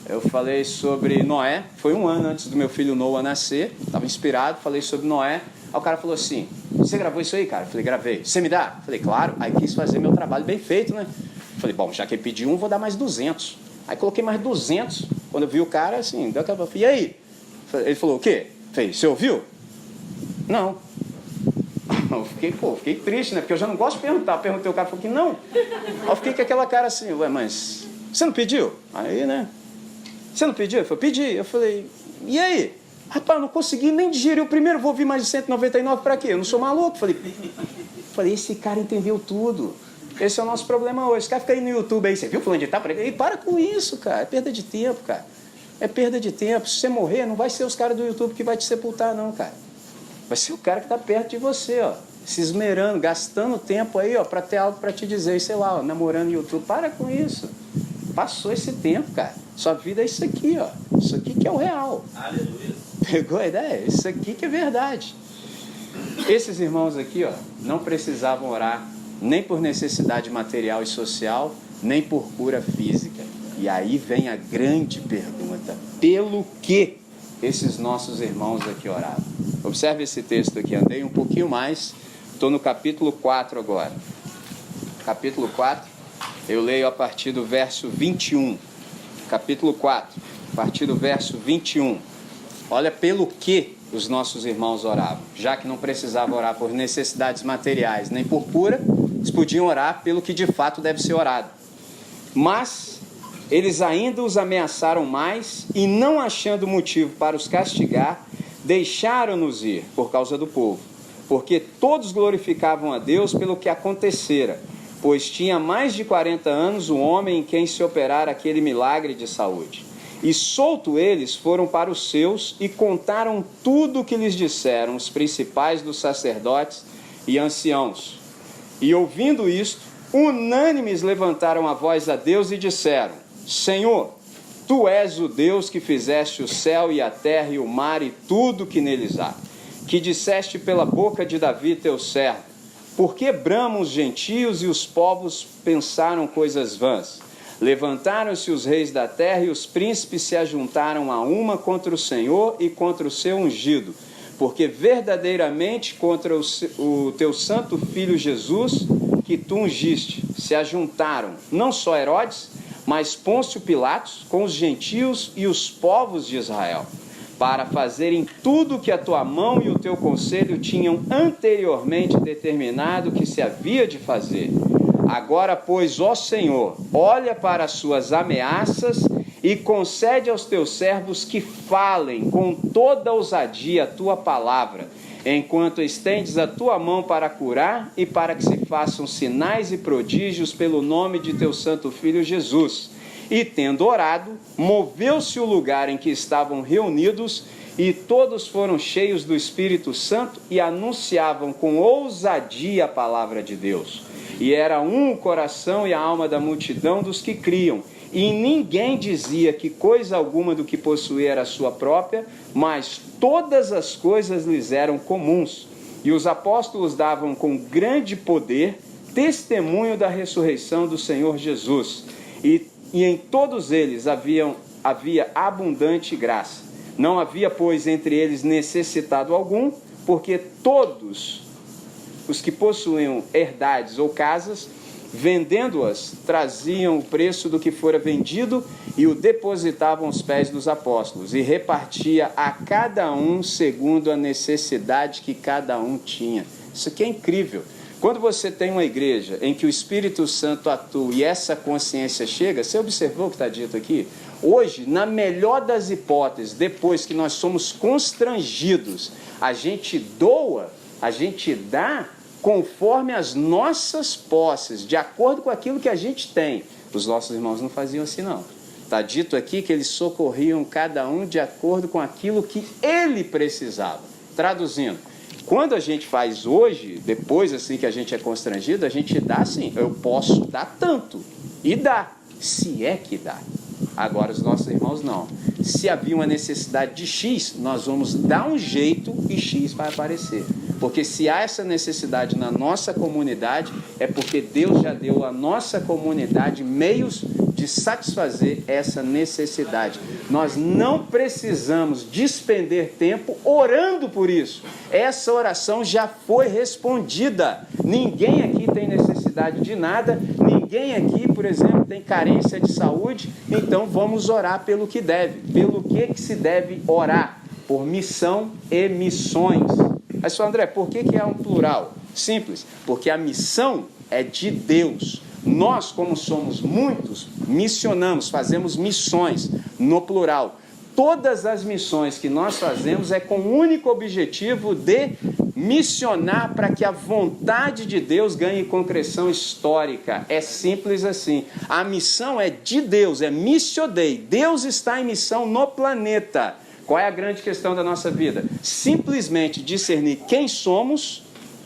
eu falei sobre Noé, foi 1 ano antes do meu filho Noah nascer, estava inspirado, falei sobre Noé, aí o cara falou assim, você gravou isso aí, cara? Eu falei, gravei. Você me dá? Eu falei, claro. Aí quis fazer meu trabalho bem feito, né? Eu falei, bom, já que ele pediu 1, vou dar mais 200. Aí coloquei mais 200, quando eu vi o cara, assim, e aí? Ele falou, o quê? Eu falei, você ouviu? Não. Eu fiquei triste, né? Porque eu já não gosto de perguntar. Perguntei, o cara falou que não. Aí eu fiquei com aquela cara assim, ué, mas você não pediu? Aí, né? Você não pediu? Ele falou, pedi. Eu falei, e aí? Rapaz, não consegui nem digerir o primeiro, vou ouvir mais de 199 pra quê? Eu não sou maluco. Falei, esse cara entendeu tudo. Esse é o nosso problema hoje. Esse cara fica aí no YouTube aí, você viu fulano de tal? E para com isso, cara. É perda de tempo, cara. É perda de tempo. Se você morrer, não vai ser os caras do YouTube que vai te sepultar, não, cara. Vai ser o cara que está perto de você, ó, se esmerando, gastando tempo aí, ó, para ter algo para te dizer, sei lá, ó, namorando no YouTube. Para com isso. Passou esse tempo, cara. Sua vida é isso aqui, ó. Isso aqui que é o real. Aleluia. Pegou a ideia? Isso aqui que é verdade. Esses irmãos aqui, ó, não precisavam orar nem por necessidade material e social, nem por cura física. E aí vem a grande pergunta: pelo que esses nossos irmãos aqui oravam? Observe esse texto aqui, andei um pouquinho mais, estou no capítulo 4 agora. Capítulo 4, eu leio a partir do verso 21. Capítulo 4, a partir do verso 21. Olha pelo que os nossos irmãos oravam. Já que não precisavam orar por necessidades materiais nem por cura, eles podiam orar pelo que de fato deve ser orado. Mas eles ainda os ameaçaram mais e, não achando motivo para os castigar, deixaram-nos ir por causa do povo, porque todos glorificavam a Deus pelo que acontecera, pois tinha mais de 40 anos o homem em quem se operara aquele milagre de saúde. E solto eles foram para os seus e contaram tudo o que lhes disseram os principais dos sacerdotes e anciãos. E ouvindo isto, unânimes levantaram a voz a Deus e disseram: Senhor, Tu és o Deus que fizeste o céu e a terra e o mar e tudo que neles há, que disseste pela boca de Davi teu servo: por que bramam os gentios e os povos pensaram coisas vãs? Levantaram-se os reis da terra e os príncipes se ajuntaram a uma contra o Senhor e contra o seu ungido, porque verdadeiramente contra o teu santo filho Jesus, que tu ungiste, se ajuntaram não só Herodes, mas Pôncio Pilatos com os gentios e os povos de Israel, para fazerem tudo o que a tua mão e o teu conselho tinham anteriormente determinado que se havia de fazer. Agora, pois, ó Senhor, olha para as suas ameaças e concede aos teus servos que falem com toda ousadia a tua palavra, enquanto estendes a tua mão para curar e para que se façam sinais e prodígios pelo nome de teu santo Filho Jesus. E, tendo orado, moveu-se o lugar em que estavam reunidos, e todos foram cheios do Espírito Santo e anunciavam com ousadia a palavra de Deus. E era um o coração e a alma da multidão dos que criam, e ninguém dizia que coisa alguma do que possuía era sua própria, mas todas as coisas lhes eram comuns. E os apóstolos davam com grande poder testemunho da ressurreição do Senhor Jesus. E em todos eles havia abundante graça. Não havia, pois, entre eles necessitado algum, porque todos os que possuíam herdades ou casas, vendendo-as, traziam o preço do que fora vendido e o depositavam aos pés dos apóstolos, e repartia a cada um segundo a necessidade que cada um tinha. Isso aqui é incrível. Quando você tem uma igreja em que o Espírito Santo atua e essa consciência chega, você observou o que está dito aqui? Hoje, na melhor das hipóteses, depois que nós somos constrangidos, a gente doa, a gente dá conforme as nossas posses, de acordo com aquilo que a gente tem. Os nossos irmãos não faziam assim, não. Está dito aqui que eles socorriam cada um de acordo com aquilo que ele precisava. Traduzindo, quando a gente faz hoje, depois assim que a gente é constrangido, a gente dá assim: eu posso dar tanto. E dá, se é que dá. Agora os nossos irmãos não. Se havia uma necessidade de X, nós vamos dar um jeito e X vai aparecer. Porque se há essa necessidade na nossa comunidade, é porque Deus já deu à nossa comunidade meios de satisfazer essa necessidade. Nós não precisamos despender tempo orando por isso. Essa oração já foi respondida. Ninguém aqui tem necessidade de nada, ninguém aqui, por exemplo, tem carência de saúde, então vamos orar pelo que deve. Pelo que se deve orar? Por missão e missões. Mas, senhor André, por que é um plural? Simples, porque a missão é de Deus. Nós, como somos muitos, missionamos, fazemos missões no plural. Todas as missões que nós fazemos é com o único objetivo de missionar para que a vontade de Deus ganhe concreção histórica. É simples assim. A missão é de Deus, é missio Dei. Deus está em missão no planeta. Qual é a grande questão da nossa vida? Simplesmente discernir quem somos,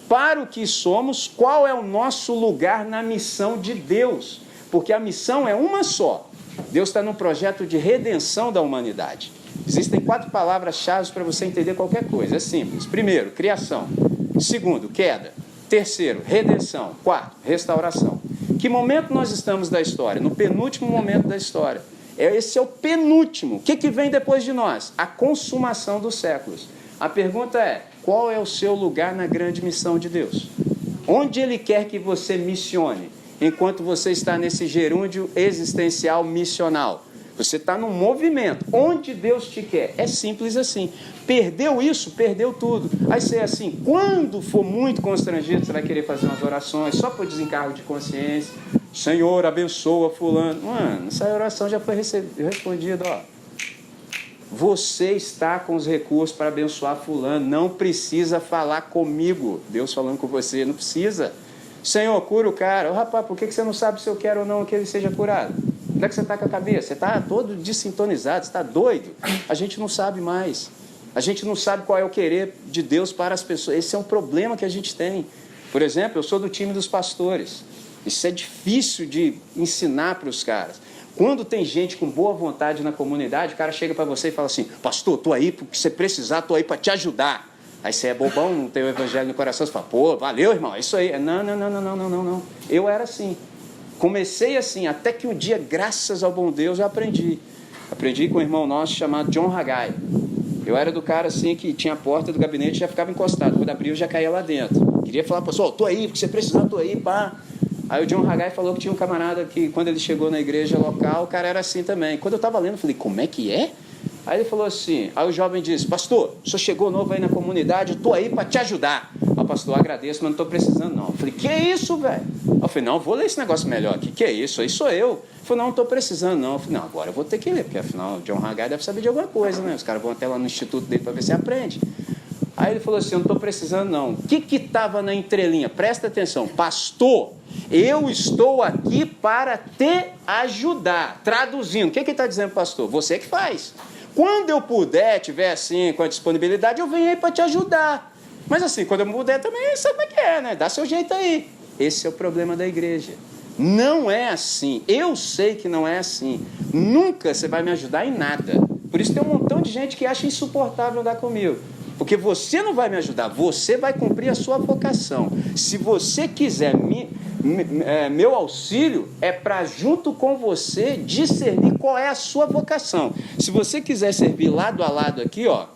para o que somos, qual é o nosso lugar na missão de Deus. Porque a missão é uma só. Deus está num projeto de redenção da humanidade. Existem 4 palavras-chave para você entender qualquer coisa. É simples. Primeiro, criação. Segundo, queda. Terceiro, redenção. Quarto, restauração. Que momento nós estamos da história? No penúltimo momento da história. Esse é o penúltimo. O que vem depois de nós? A consumação dos séculos. A pergunta é, qual é o seu lugar na grande missão de Deus? Onde Ele quer que você missione, enquanto você está nesse gerúndio existencial missional? Você está num movimento. Onde Deus te quer? É simples assim. Perdeu isso, perdeu tudo. Aí você é assim, quando for muito constrangido, você vai querer fazer umas orações só por desencargo de consciência. Senhor, abençoa fulano. Mano, essa oração já foi respondida, ó. Você está com os recursos para abençoar fulano. Não precisa falar comigo. Deus falando com você, não precisa. Senhor, cura o cara. Ô, rapaz, por que você não sabe se eu quero ou não que ele seja curado? Onde é que você está com a cabeça? Você está todo desintonizado, você está doido. A gente não sabe mais. A gente não sabe qual é o querer de Deus para as pessoas. Esse é um problema que a gente tem. Por exemplo, eu sou do time dos pastores. Isso é difícil de ensinar para os caras. Quando tem gente com boa vontade na comunidade, o cara chega para você e fala assim, pastor, estou aí porque você precisar, estou aí para te ajudar. Aí você é bobão, não tem o evangelho no coração, você fala, pô, valeu, irmão, é isso aí. Não. Eu era assim. Comecei assim, até que um dia, graças ao bom Deus, eu aprendi. Aprendi com um irmão nosso chamado John Haggai. Eu era do cara assim que tinha a porta do gabinete e já ficava encostado. Quando abria, eu já caía lá dentro. Queria falar, pessoal, estou aí, porque você precisar, estou aí, pá. Aí o John Haggai falou que tinha um camarada que, quando ele chegou na igreja local, o cara era assim também. Quando eu estava lendo, eu falei, como é que é? Aí ele falou assim, aí o jovem disse, pastor, o senhor chegou novo aí na comunidade, eu estou aí para te ajudar. Aí o pastor, agradeço, mas não estou precisando não. Eu falei, que isso, velho? Eu falei, não, vou ler esse negócio melhor aqui. Que isso? Aí sou eu. Ele falou, não estou precisando não. Eu falei, não, agora eu vou ter que ler, porque afinal o John Haggai deve saber de alguma coisa, né? Os caras vão até lá no instituto dele para ver se aprende. Aí ele falou assim, eu não estou precisando não. O que estava na entrelinha? Presta atenção. Pastor, eu estou aqui para te ajudar. Traduzindo, o que ele está dizendo, pastor? Você que faz. Quando eu puder, tiver assim, com a disponibilidade, eu venho aí para te ajudar. Mas assim, quando eu puder também, sabe como é que é, né? Dá seu jeito aí. Esse é o problema da igreja. Não é assim. Eu sei que não é assim. Nunca você vai me ajudar em nada. Por isso tem um montão de gente que acha insuportável andar comigo. Porque você não vai me ajudar, você vai cumprir a sua vocação. Se você quiser meu auxílio, é para junto com você discernir qual é a sua vocação. Se você quiser servir lado a lado aqui, ó,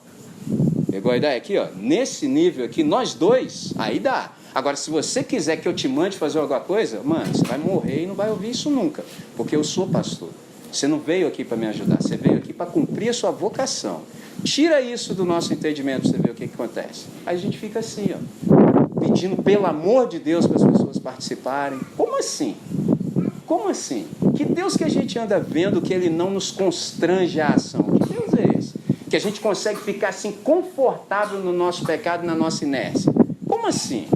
pegou a ideia aqui, ó, nesse nível aqui, nós dois, aí dá. Agora, se você quiser que eu te mande fazer alguma coisa, mano, você vai morrer e não vai ouvir isso nunca, porque eu sou pastor. Você não veio aqui para me ajudar, você veio aqui para cumprir a sua vocação. Tira isso do nosso entendimento para você ver o que acontece. Aí a gente fica assim, ó, pedindo pelo amor de Deus para as pessoas participarem. Como assim? Como assim? Que Deus que a gente anda vendo que Ele não nos constrange à ação? Que Deus é esse? Que a gente consegue ficar assim confortável no nosso pecado e na nossa inércia? Como assim?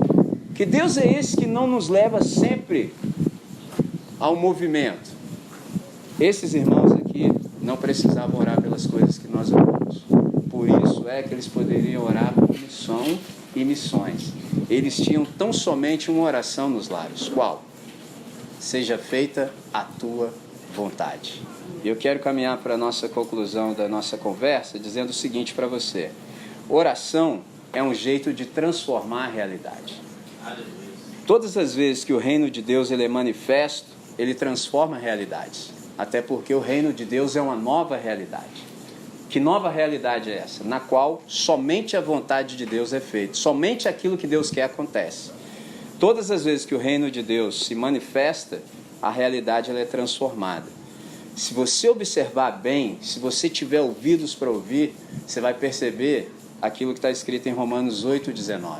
Que Deus é esse que não nos leva sempre ao movimento? Esses irmãos aqui não precisavam orar pelas coisas que nós oramos. Por isso é que eles poderiam orar por missão e missões. Eles tinham tão somente uma oração nos lábios. Qual? Seja feita a tua vontade. E eu quero caminhar para a nossa conclusão da nossa conversa dizendo o seguinte para você. Oração é um jeito de transformar a realidade. Todas as vezes que o reino de Deus ele é manifesto, ele transforma realidades. Até porque o reino de Deus é uma nova realidade. Que nova realidade é essa? Na qual somente a vontade de Deus é feita. Somente aquilo que Deus quer acontece. Todas as vezes que o reino de Deus se manifesta, a realidade ela é transformada. Se você observar bem, se você tiver ouvidos para ouvir, você vai perceber aquilo que está escrito em Romanos 8,19.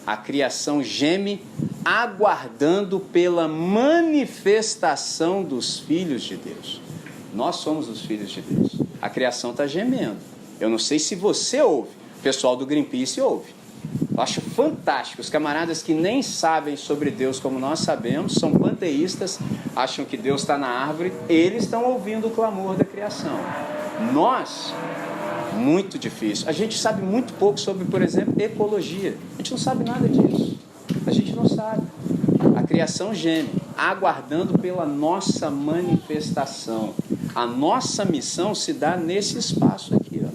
A criação geme aguardando pela manifestação dos filhos de Deus. Nós somos os filhos de Deus. A criação está gemendo. Eu não sei se você ouve, o pessoal do Greenpeace ouve. Eu acho fantástico. Os camaradas que nem sabem sobre Deus como nós sabemos, são panteístas, acham que Deus está na árvore, eles estão ouvindo o clamor da criação. Nós, muito difícil. A gente sabe muito pouco sobre, por exemplo, ecologia. A gente não sabe nada disso. A gente não sabe. A criação geme, aguardando pela nossa manifestação. A nossa missão se dá nesse espaço aqui, ó.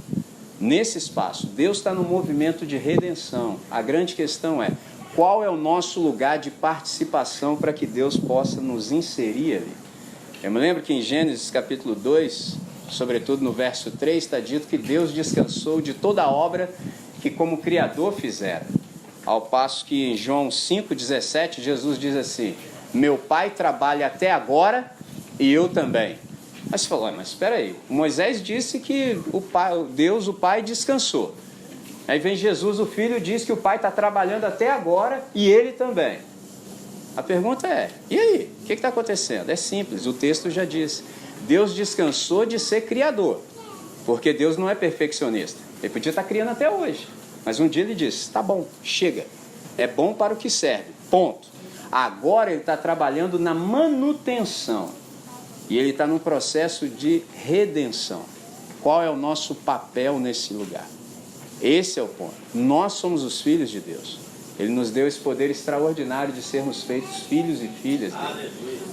Nesse espaço. Deus está no movimento de redenção. A grande questão é, qual é o nosso lugar de participação para que Deus possa nos inserir ali. Eu me lembro que em Gênesis capítulo 2, sobretudo no verso 3, está dito que Deus descansou de toda a obra que como Criador fizera. Ao passo que em João 5,17, Jesus diz assim: meu Pai trabalha até agora e eu também. Mas você falou, mas espera aí, Moisés disse que Deus, o Pai, descansou. Aí vem Jesus, o Filho, e diz que o Pai está trabalhando até agora e ele também. A pergunta é, e aí? O que está acontecendo? É simples, o texto já diz. Deus descansou de ser criador, porque Deus não é perfeccionista. Ele podia estar criando até hoje, mas um dia ele disse, tá bom, chega. É bom para o que serve, ponto. Agora ele está trabalhando na manutenção. E ele está num processo de redenção. Qual é o nosso papel nesse lugar? Esse é o ponto. Nós somos os filhos de Deus. Ele nos deu esse poder extraordinário de sermos feitos filhos e filhas dele.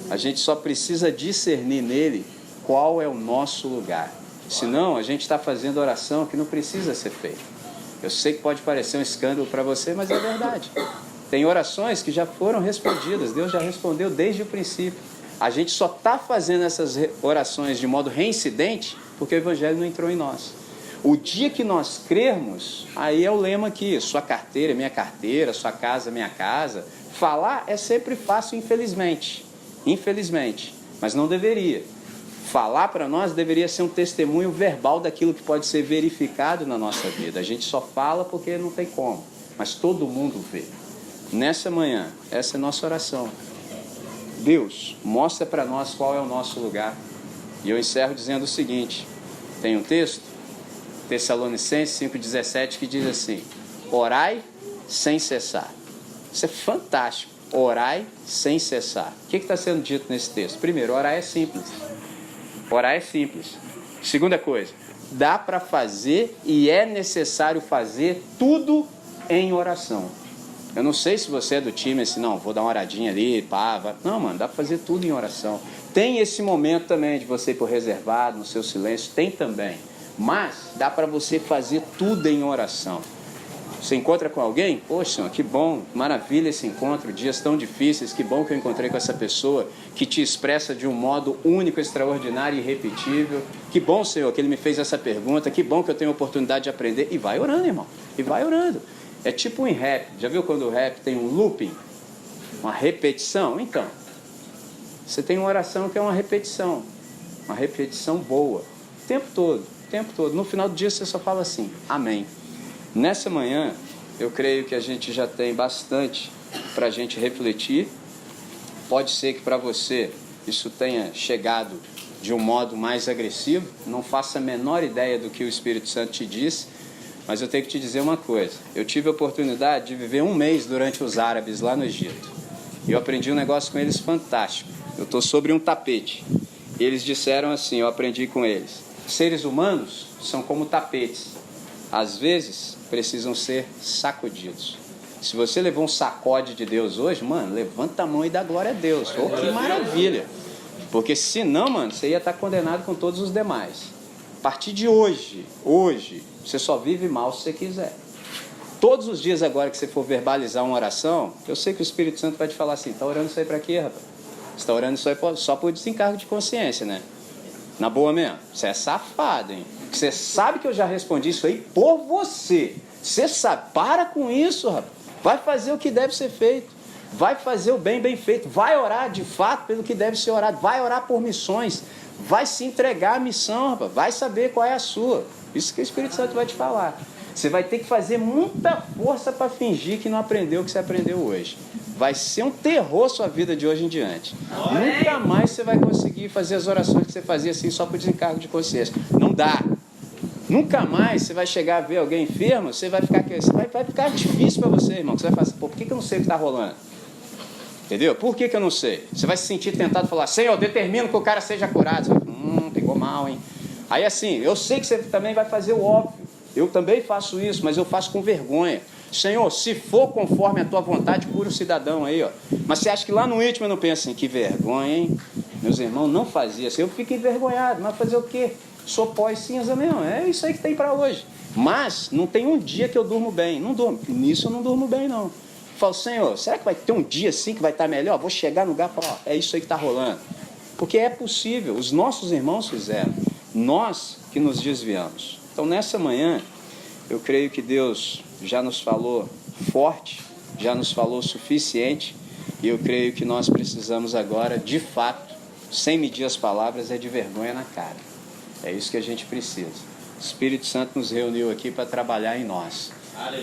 A gente só precisa discernir nele qual é o nosso lugar. Senão, a gente está fazendo oração que não precisa ser feita. Eu sei que pode parecer um escândalo para você, mas é verdade. Tem orações que já foram respondidas. Deus já respondeu desde o princípio. A gente só está fazendo essas orações de modo reincidente porque o Evangelho não entrou em nós. O dia que nós crermos, aí é o lema aqui, sua carteira é minha carteira, sua casa é minha casa. Falar é sempre fácil, infelizmente. Infelizmente, mas não deveria. Falar para nós deveria ser um testemunho verbal daquilo que pode ser verificado na nossa vida. A gente só fala porque não tem como, mas todo mundo vê. Nessa manhã, essa é a nossa oração. Deus, mostra para nós qual é o nosso lugar. E eu encerro dizendo o seguinte, tem um texto, Tessalonicenses 5,17, que diz assim, orai sem cessar. Isso é fantástico, orai sem cessar. O que está sendo dito nesse texto? Primeiro, orar é simples. Orar é simples. Segunda coisa, dá para fazer e é necessário fazer tudo em oração. Eu não sei se você é do time assim, não, vou dar uma oradinha ali, pá, vai. Não, mano, dá para fazer tudo em oração. Tem esse momento também de você ir por reservado, no seu silêncio, tem também. Mas dá para você fazer tudo em oração. Você encontra com alguém? Poxa, que bom, maravilha esse encontro, dias tão difíceis, que bom que eu encontrei com essa pessoa que te expressa de um modo único, extraordinário e irrepetível. Que bom, Senhor, que Ele me fez essa pergunta, que bom que eu tenho a oportunidade de aprender. E vai orando, irmão, e vai orando. É tipo um rap, já viu quando o rap tem um looping? Uma repetição? Então, você tem uma oração que é uma repetição boa, o tempo todo. No final do dia você só fala assim, amém. Nessa manhã, eu creio que a gente já tem bastante para a gente refletir. Pode ser que para você isso tenha chegado de um modo mais agressivo. Não faça a menor ideia do que o Espírito Santo te disse, mas eu tenho que te dizer uma coisa. Eu tive a oportunidade de viver 1 mês durante os árabes lá no Egito. E eu aprendi um negócio com eles fantástico. Eu estou sobre um tapete. E eles disseram assim, eu aprendi com eles. Seres humanos são como tapetes. Às vezes, precisam ser sacudidos. Se você levou um sacode de Deus hoje, mano, levanta a mão e dá glória a Deus. Oh, que maravilha. Porque senão, mano, você ia estar condenado com todos os demais. A partir de hoje, você só vive mal se você quiser. Todos os dias agora que você for verbalizar uma oração, eu sei que o Espírito Santo vai te falar assim, tá orando isso aí pra quê, rapaz? Você tá orando isso aí só por desencargo de consciência, né? Na boa mesmo, você é safado, hein? Você sabe que eu já respondi isso aí por você. Você sabe, para com isso, rapaz. Vai fazer o que deve ser feito. Vai fazer o bem feito. Vai orar de fato pelo que deve ser orado. Vai orar por missões. Vai se entregar à missão, rapaz. Vai saber qual é a sua. Isso que o Espírito Santo vai te falar. Você vai ter que fazer muita força para fingir que não aprendeu o que você aprendeu hoje. Vai ser um terror sua vida de hoje em diante. Nunca mais você vai conseguir fazer as orações que você fazia assim só por desencargo de consciência. Não dá. Nunca mais você vai chegar a ver alguém enfermo, vai ficar difícil para você, irmão. Você vai falar assim, pô, por que eu não sei o que está rolando? Entendeu? Por que eu não sei? Você vai se sentir tentado a falar, Senhor, determino que o cara seja curado. Você vai falar, pegou mal, hein? Aí assim, eu sei que você também vai fazer o óbvio. Eu também faço isso, mas eu faço com vergonha. Senhor, se for conforme a tua vontade, cura o cidadão aí, ó. Mas você acha que lá no íntimo eu não penso assim, que vergonha, hein? Meus irmãos não faziam assim. Eu fico envergonhado, mas fazer o quê? Sou pó e cinza mesmo. É isso aí que tem para hoje. Mas não tem um dia que eu durmo bem. Não durmo. Nisso eu não durmo bem, não. Falo, Senhor, será que vai ter um dia assim que vai estar melhor? Vou chegar no lugar e falar, ó, é isso aí que está rolando. Porque é possível, os nossos irmãos fizeram, nós que nos desviamos. Então, nessa manhã, eu creio que Deus já nos falou forte, já nos falou suficiente, e eu creio que nós precisamos agora, de fato, sem medir as palavras, é de vergonha na cara. É isso que a gente precisa. O Espírito Santo nos reuniu aqui para trabalhar em nós.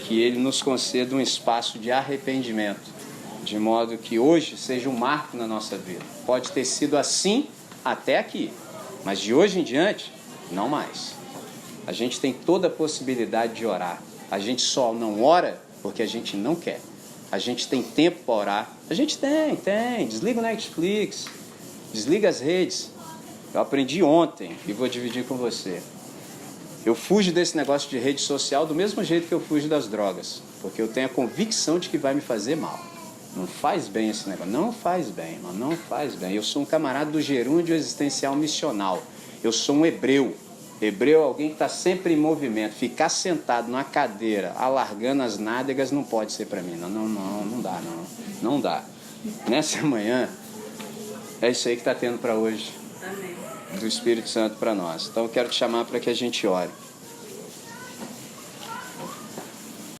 Que Ele nos conceda um espaço de arrependimento, de modo que hoje seja um marco na nossa vida. Pode ter sido assim até aqui, mas de hoje em diante, não mais. A gente tem toda a possibilidade de orar. A gente só não ora porque a gente não quer. A gente tem tempo para orar. A gente tem. Desliga o Netflix, desliga as redes. Eu aprendi ontem e vou dividir com você. Eu fujo desse negócio de rede social do mesmo jeito que eu fujo das drogas, porque eu tenho a convicção de que vai me fazer mal. Não faz bem esse negócio, não faz bem, irmão, não faz bem. Eu sou um camarada do gerúndio existencial missional, eu sou um hebreu. Hebreu é alguém que está sempre em movimento. Ficar sentado numa cadeira, alargando as nádegas, não pode ser para mim. Não dá. Nessa manhã, é isso aí que está tendo para hoje. Amém. Do Espírito Santo para nós. Então eu quero te chamar para que a gente ore.